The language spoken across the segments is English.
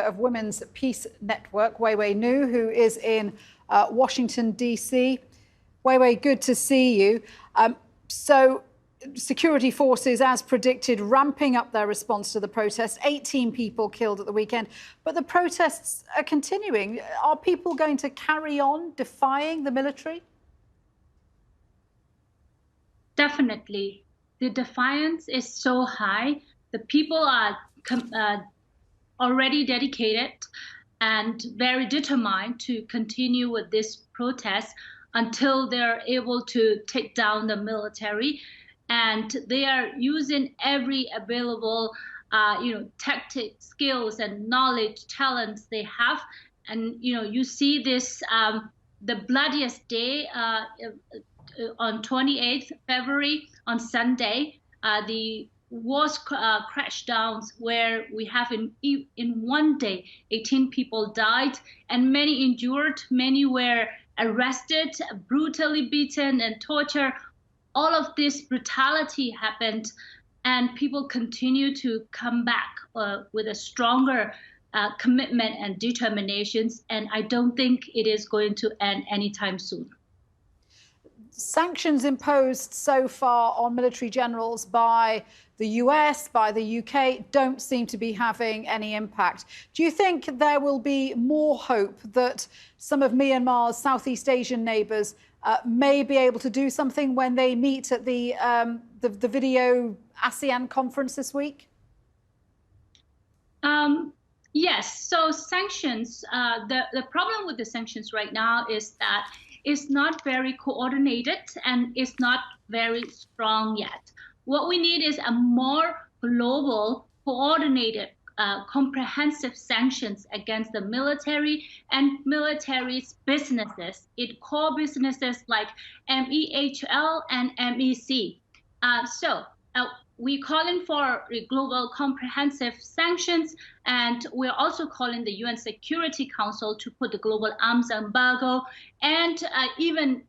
Of Women's Peace Network, Weiwei Nu, who is in Washington, D.C. Weiwei, good to see you. So security forces, as predicted, ramping up their response to the protests. 18 people killed at the weekend. But the protests are continuing. Are people going to carry on defying the military? Definitely. The defiance is so high. The people are already dedicated and very determined to continue with this protest until they're able to take down the military. And they are using every available tactic, skills and knowledge, talents they have. And you see this the bloodiest day on 28th February on Sunday, the was crash downs where we have in one day 18 people died and many injured. Many were arrested, brutally beaten and tortured. All of this brutality happened, and people continue to come back with a stronger commitment and determinations, and I don't think it is going to end anytime soon. Sanctions imposed so far on military generals by the US, by the UK, don't seem to be having any impact. Do you think there will be more hope that some of Myanmar's Southeast Asian neighbours may be able to do something when they meet at the video ASEAN conference this week? Yes. So sanctions, the problem with the sanctions right now is that it's not very coordinated and it's not very strong yet. What we need is a more global, coordinated, comprehensive sanctions against the military and military's businesses, its core businesses like MEHL and MEC. We're calling for global comprehensive sanctions, and we're also calling the UN Security Council to put the global arms embargo and even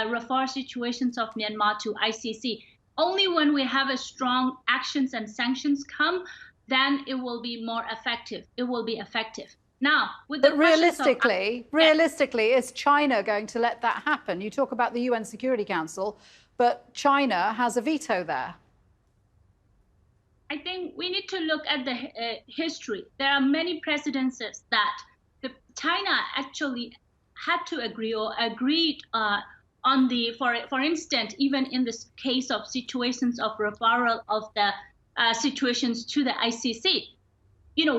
refer situations of Myanmar to ICC. Only when we have a strong actions and sanctions come, then it will be more effective. It will be effective. Now, with the realistically, is China going to let that happen? You talk about the UN Security Council, but China has a veto there. I think we need to look at the history. There are many precedences that China actually had to agree or agreed on the, for instance, even in this case of situations of referral of the situations to the ICC.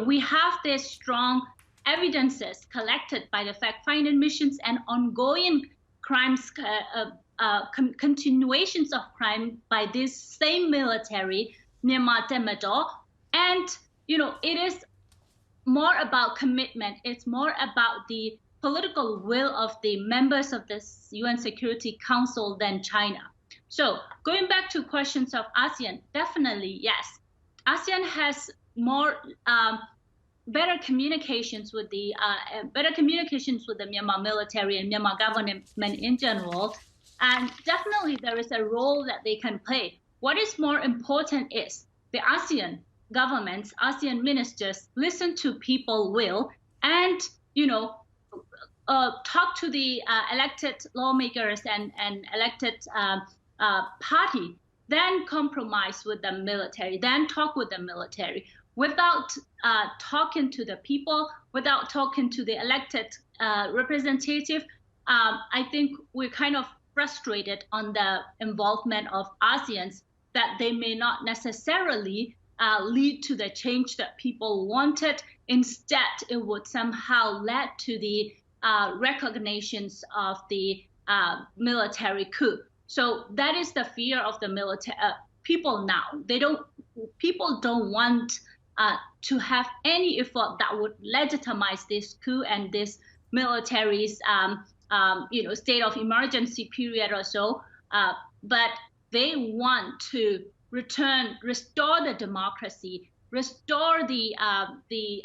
We have this strong evidences collected by the fact-finding missions and ongoing crimes, continuations of crime by this same military, Myanmar Temador. And, it is more about commitment. It's more about the political will of the members of the UN Security Council than China. So going back to questions of ASEAN, definitely, yes. ASEAN has more better communications with the Myanmar military and Myanmar government in general. And definitely there is a role that they can play. What is more important is the ASEAN governments, ASEAN ministers listen to people's will and, talk to the elected lawmakers and elected party, then compromise with the military, then talk with the military. Without talking to the people, without talking to the elected representative, I think we're kind of frustrated on the involvement of ASEANs, that they may not necessarily lead to the change that people wanted. Instead, it would somehow lead to the recognitions of the military coup. So that is the fear of the military people now. People don't want to have any effort that would legitimize this coup and this military's state of emergency period or so. But they want to restore the democracy, restore the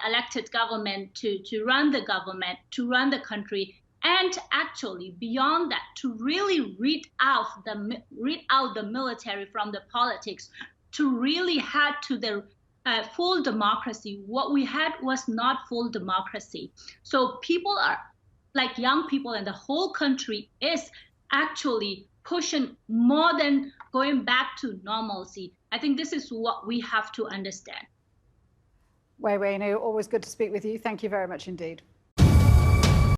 elected government to run the government, to run the country, and actually beyond that, to really read out the military from the politics, to really head to the full democracy. What we had was not full democracy. So people are, like young people in the whole country, is actually pushing more than going back to normalcy. I think this is what we have to understand. Wei Nu, always good to speak with you. Thank you very much indeed.